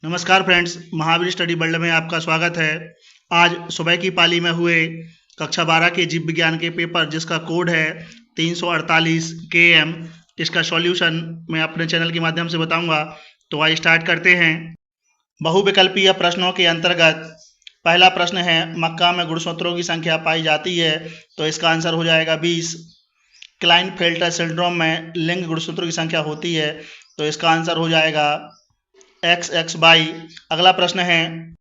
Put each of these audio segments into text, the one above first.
नमस्कार friends, Mahavir study world में आपका स्वागत है। आज सुबह की पाली में हुए कक्षा 12 के जीव विज्ञान के पेपर जिसका कोड है 348 KM, इसका सॉल्यूशन मैं अपने चैनल के माध्यम से बताऊंगा। तो आइए स्टार्ट करते हैं। बहुविकल्पीय प्रश्नों के अंतर्गत पहला प्रश्न है, मक्का में गुणसूत्रों की संख्या पाई जाती है, तो इसका आंसर हो जाएगा 20। क्लाइनफेल्टर सिंड्रोम में लिंग गुणसूत्रों की संख्या होती है, तो इसका आंसर हो जाएगा XX/। अगला प्रश्न है,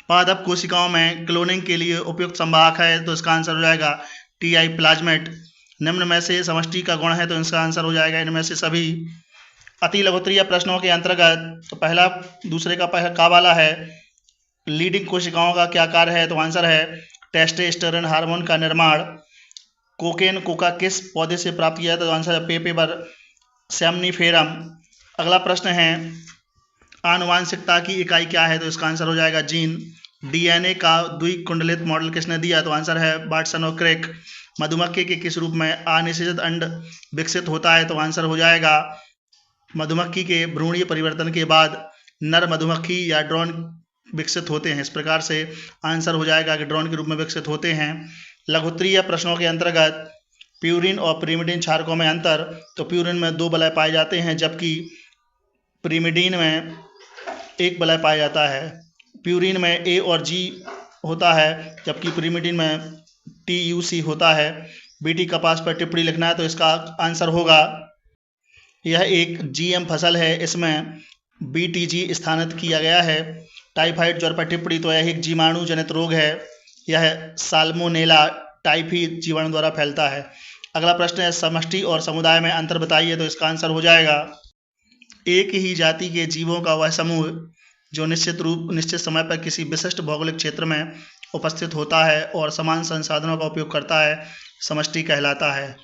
पादप कोशिकाओं में क्लोनिंग के लिए उपयुक्त संवाहक है, तो इसका आंसर हो जाएगा TI प्लाज्मेट। निम्न में से समष्टि का गुण है, तो इसका आंसर हो जाएगा इनमें से सभी। अति लघुत्तरीय प्रश्नों के अंतर्गत पहला दूसरे का वाला है, लीडिंग कोशिकाओं का क्या कार्य है, तो आंसर है टेस्टोस्टेरोन हार्मोन का निर्माण। कोकेन कोका किस पौधे से प्राप्त किया, तो आंसर है पेपर सेमनीफेरम। अगला प्रश्न है, आनुवांशिकता की इकाई क्या है, तो इसका आंसर हो जाएगा जीन। DNA का द्विकुंडलित मॉडल किसने दिया, तो आंसर है वाटसन और क्रेक। मधुमक्खी के किस रूप में अनिषेचित अंड विकसित होता है, तो आंसर हो जाएगा मधुमक्खी के भ्रूणीय परिवर्तन के बाद नर मधुमक्खी या ड्रोन विकसित होते हैं। इस प्रकार से आंसर हो जाएगा कि ड्रोन के रूप में विकसित होते हैं। लघुत्तरीय प्रश्नों के अंतर्गत प्यूरिन और प्रीमिडीन क्षारकों में अंतर, तो प्यूरिन में 2 वलय पाए जाते हैं, जबकि प्रीमिडीन में 1 वलय पाया जाता है। प्यूरिन में A और G होता है, जबकि प्रीमिडीन में TUC होता है। BT कपास पर टिप्पणी लिखना है, तो इसका आंसर होगा, यह एक GM फसल है, इसमें BTG स्थानित किया गया है। टाइफाइड ज्वर पर टिप्पणी, तो यह एक जीवाणु जनित रोग है, यह साल्मोनेला टाइफी जीवाणु द्वारा फैलता है। अगला प्रश्न है, समष्टि और समुदाय में अंतर बताइए, तो इसका आंसर हो जाएगा एक ही जाति के जीवों का वह समूह जो निश्चित समय पर किसी विशिष्ट भौगोलिक क्षेत्र में उपस्थित होता है और समान संसाधनों का उपयोग करता है, समष्टि कहलाता है।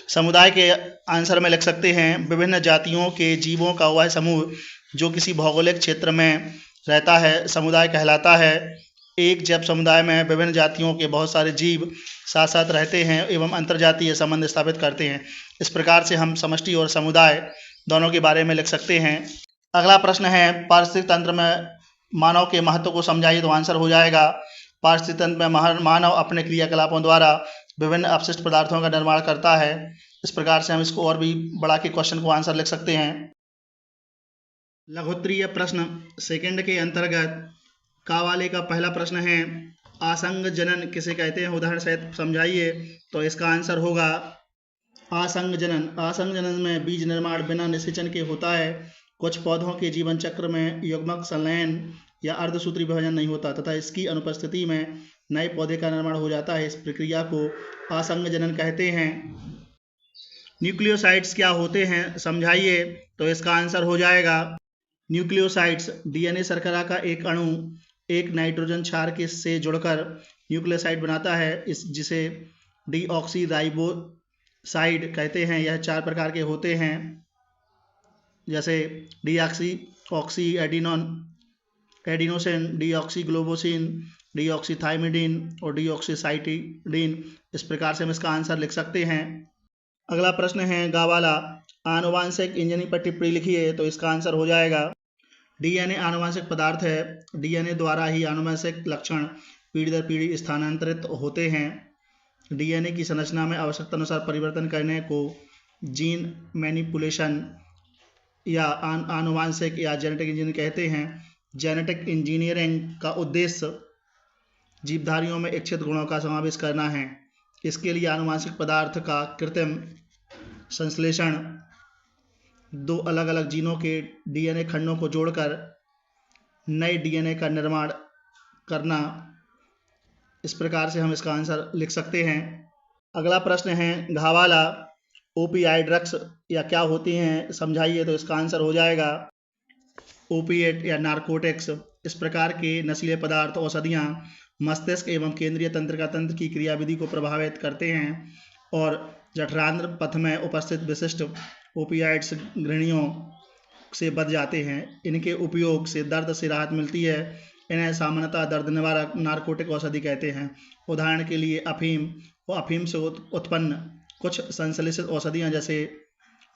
समुदाय के आंसर में लिख सकते हैं, विभिन्न जातियों के जीवों का वह समूह जो किसी भौगोलिक क्षेत्र में रहता है, समुदाय कहलाता है। एक जैव समुदाय में विभिन्न जातियों के बहुत सारे जीव साथ साथ रहते हैं एवं अंतर्जातीय संबंध स्थापित करते हैं। इस प्रकार से हम समष्टि और समुदाय दोनों के बारे में लिख सकते हैं। अगला प्रश्न है, पारिस्थितिक तंत्र में मानव के महत्व को समझाइए, तो आंसर हो जाएगा पारिस्थितिक तंत्र में मानव अपने क्रियाकलापों द्वारा विभिन्न अपशिष्ट पदार्थों का निर्माण करता है। इस प्रकार से हम इसको और भी बढ़ा के क्वेश्चन को आंसर लिख सकते हैं। लघुत्तरीय प्रश्न सेकंड के अंतर्गत कावाले का पहला प्रश्न है, आसंग जनन किसे कहते हैं, उदाहरण सहित समझाइए, तो इसका आंसर होगा आसंग जनन। आसंग जनन में बीज निर्माण बिना निषेचन के होता है। कुछ पौधों के जीवन चक्र में युग्मक संलयन या अर्धसूत्री विभाजन नहीं होता तथा इसकी अनुपस्थिति में नए पौधे का निर्माण हो जाता है। इस प्रक्रिया को आसंग जनन कहते हैं। न्यूक्लियोसाइड्स क्या होते हैं, समझाइए, तो इसका आंसर हो जाएगा न्यूक्लियोसाइड्स DNA शर्करा का एक अणु एक नाइट्रोजन क्षार के से जुड़कर न्यूक्लियोसाइड बनाता है, जिसे डीऑक्सीराइबोसाइड कहते हैं। यह 4 प्रकार के होते हैं, जैसे डीऑक्सी ऑक्सी एडिनोसिन, डीऑक्सीग्लोबोसिन, डीऑक्सीथाइमिडीन और डीऑक्सीसाइटिडीन। इस प्रकार से हम इसका आंसर लिख सकते हैं। अगला प्रश्न है, गावाला आनुवांशिक इंजीनियरिंग पर टिप्पणी लिखिए, तो इसका आंसर हो जाएगा DNA आनुवांशिक पदार्थ है। DNA द्वारा ही आनुवांशिक लक्षण पीढ़ी दर पीढ़ी स्थानांतरित होते हैं। DNA की संरचना में आवश्यकता अनुसार परिवर्तन करने को जीन मैनिपुलेशन या आनुवांशिक या जेनेटिक इंजीनियरिंग कहते हैं। जेनेटिक इंजीनियरिंग का उद्देश्य जीवधारियों में इच्छित गुणों का समावेश करना है। इसके लिए आनुवांशिक पदार्थ का कृत्रिम संश्लेषण 2 अलग अलग जीनों के DNA खंडों को जोड़कर नए DNA का निर्माण करना। इस प्रकार से हम इसका आंसर लिख सकते हैं। अगला प्रश्न है, घावाला ओपियाइड ड्रग्स या क्या होती हैं, समझाइए, तो इसका आंसर हो जाएगा ओपिएट या नारकोटिक्स। इस प्रकार के नशीले पदार्थ औषधियाँ मस्तिष्क एवं केंद्रीय तंत्रिका तंत्र की क्रियाविधि को प्रभावित करते हैं और जठरांत्र पथ में उपस्थित विशिष्ट ओपियाइड्स ग्रहणियों से बच जाते हैं। इनके उपयोग से दर्द से राहत मिलती है। इन्हें सामान्यतः दर्द निवारक नारकोटिक औषधि कहते हैं। उदाहरण के लिए अफीम और अफीम से उत्पन्न कुछ संश्लेषित औषधियाँ जैसे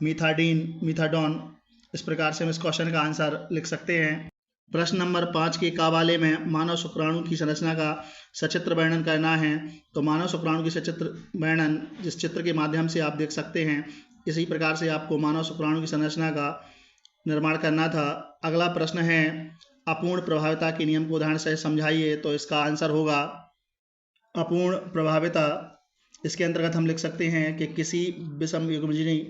मीथाडीन, मीथाडोन। इस प्रकार से हम इस क्वेश्चन का आंसर लिख सकते हैं। प्रश्न नंबर 5 के कावाले में मानव शुक्राणु की संरचना का सचित्र वर्णन करना है। तो मानव शुक्राणु की सचित्र वर्णन जिस चित्र के माध्यम से आप देख सकते हैं, इसी प्रकार से आपको मानव शुक्राणु की संरचना का निर्माण करना था। अगला प्रश्न है अपूर्ण प्रभाविता के नियम को उदाहरण से समझाइए। तो इसका आंसर होगा अपूर्ण प्रभाविता। इसके अंतर्गत हम लिख सकते हैं कि किसी विषम युग्मजनी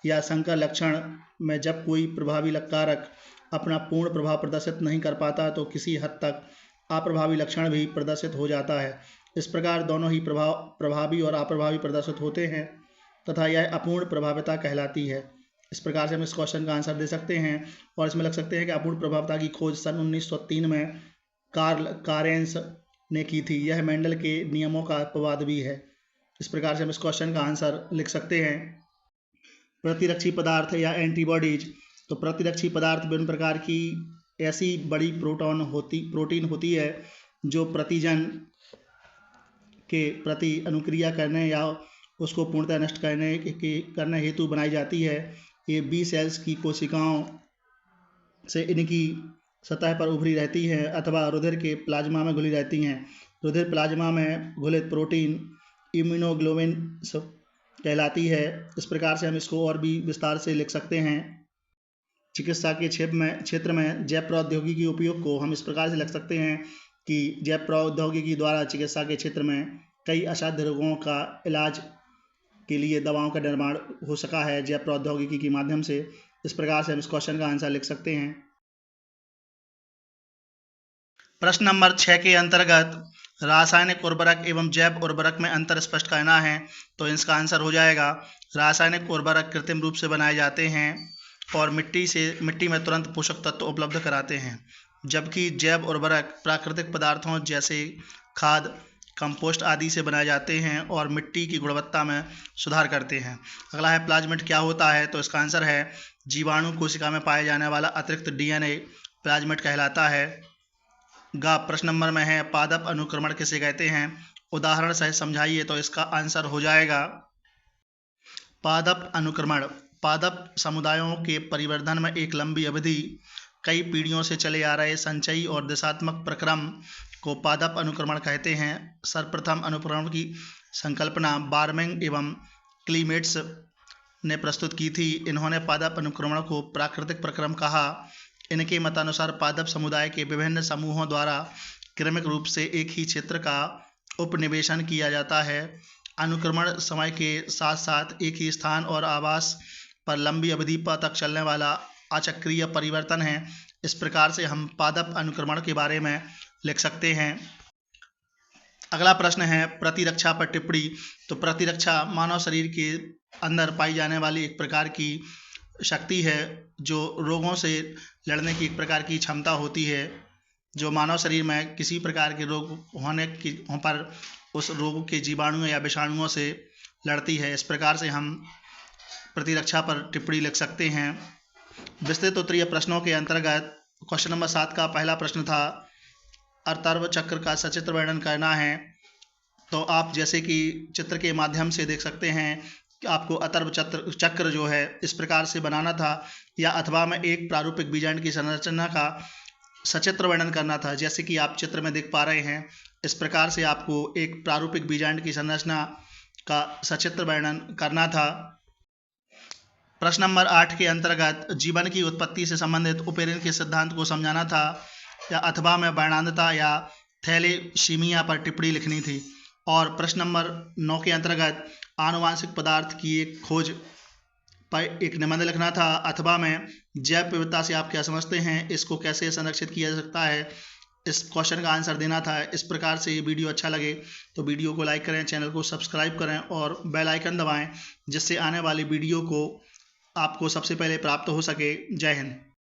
या संकर लक्षण में जब कोई प्रभावी कारक अपना पूर्ण प्रभाव प्रदर्शित नहीं कर पाता तो किसी हद तक अप्रभावी लक्षण भी प्रदर्शित हो जाता है। इस प्रकार दोनों ही प्रभावी और अप्रभावी प्रदर्शित होते हैं तथा यह अपूर्ण प्रभाविता कहलाती है। इस प्रकार से हम इस क्वेश्चन का आंसर दे सकते हैं और इसमें लग सकते हैं कि अपूर्ण प्रभाविता की खोज सन 1903 में कार्ल कारेंस ने की थी। यह मेंडल के नियमों का अपवाद भी है। इस प्रकार से हम इस क्वेश्चन का आंसर लिख सकते हैं। प्रतिरक्षी पदार्थ या एंटीबॉडीज। तो प्रतिरक्षी पदार्थ विभिन्न प्रकार की ऐसी बड़ी प्रोटीन होती है जो प्रतिजन के प्रति अनुक्रिया करने या उसको पूर्णतः नष्ट करने हेतु बनाई जाती है। ये बी सेल्स की कोशिकाओं से इनकी सतह पर उभरी रहती हैं अथवा रुधिर के प्लाज्मा में घुली रहती हैं। रुधिर प्लाज्मा में घुलित प्रोटीन इम्यूनोग्लोबिन कहलाती है। इस प्रकार से हम इसको और भी विस्तार से लिख सकते हैं। चिकित्सा के क्षेत्र में जैव प्रौद्योगिकी उपयोग को हम इस प्रकार से लिख सकते हैं कि जैव प्रौद्योगिकी द्वारा चिकित्सा के क्षेत्र में कई असाध्य रोगों का इलाज के लिए दवाओं का निर्माण हो सका है जैव प्रौद्योगिकी के माध्यम से। इस प्रकार से हम इस क्वेश्चन का आंसर लिख सकते हैं। प्रश्न नंबर 6 के अंतर्गत रासायनिक उर्वरक एवं जैव उर्वरक में अंतर स्पष्ट करना है। तो इसका आंसर हो जाएगा रासायनिक उर्वरक कृत्रिम रूप से बनाए जाते हैं और मिट्टी में तुरंत पोषक तत्व उपलब्ध कराते हैं, जबकि जैव उर्वरक प्राकृतिक पदार्थों जैसे खाद कंपोस्ट आदि से बनाए जाते हैं और मिट्टी की गुणवत्ता में सुधार करते हैं। अगला है प्लाज्मिड क्या होता है। तो इसका आंसर है जीवाणु कोशिका में पाए जाने वाला अतिरिक्त डीएनए प्लाज्मिड कहलाता है। प्रश्न नंबर में है पादप अनुक्रमण किसे कहते हैं, उदाहरण सहित समझाइए। तो इसका आंसर हो जाएगा पादप अनुक्रमण पादप समुदायों के परिवर्धन में एक लंबी अवधि कई पीढ़ियों से चले आ रहे संचयी और दिशात्मक प्रक्रम को पादप अनुक्रमण कहते हैं। सर्वप्रथम अनुक्रमण की संकल्पना बार्मिंग एवं क्लीमेट्स ने प्रस्तुत की थी। इन्होंने पादप अनुक्रमण को प्राकृतिक प्रक्रम कहा। इनके मतानुसार पादप समुदाय के विभिन्न समूहों द्वारा क्रमिक रूप से एक ही क्षेत्र का उपनिवेशन किया जाता है। अनुक्रमण समय के साथ साथ एक ही स्थान और आवास पर लंबी अवधि तक चलने वाला अचक्रीय परिवर्तन है। इस प्रकार से हम पादप अनुक्रमण के बारे में लिख सकते हैं। अगला प्रश्न है प्रतिरक्षा पर टिप्पणी। तो प्रतिरक्षा मानव शरीर के अंदर पाई जाने वाली एक प्रकार की शक्ति है जो रोगों से लड़ने की एक प्रकार की क्षमता होती है, जो मानव शरीर में किसी प्रकार के रोग होने पर उस रोग के जीवाणुओं या विषाणुओं से लड़ती है। इस प्रकार से हम प्रतिरक्षा पर टिप्पणी लिख सकते हैं। विस्तृत उत्तरीय प्रश्नों के अंतर्गत क्वेश्चन नंबर 7 का पहला प्रश्न था अर्तर्व चक्र का सचित्र वर्णन करना है। तो आप जैसे कि चित्र के माध्यम से देख सकते हैं कि आपको अतर्व चक्र जो है इस प्रकार से बनाना था, या अथवा में एक प्रारूपिक बीजांड की संरचना का सचित्र वर्णन करना था। जैसे कि आप चित्र में देख पा रहे हैं, इस प्रकार से आपको एक प्रारूपिक बीजांड की संरचना का सचित्र वर्णन करना था। प्रश्न नंबर 8 के अंतर्गत जीवन की उत्पत्ति से संबंधित उपेरिन के सिद्धांत को समझाना था, या अथवा में वर्णांधता या थैलेसीमिया पर टिप्पणी लिखनी थी। और प्रश्न नंबर 9 के अंतर्गत आनुवांशिक पदार्थ की एक खोज पर एक निबंध लिखना था। अथवा में जैव विविधता से आप क्या समझते हैं, इसको कैसे संरक्षित किया जा सकता है, इस क्वेश्चन का आंसर देना था। इस प्रकार से ये वीडियो अच्छा लगे तो वीडियो को लाइक करें, चैनल को सब्सक्राइब करें और बेल आइकन दबाएं, जिससे आने वाली वीडियो को आपको सबसे पहले प्राप्त हो सके। जय हिंद।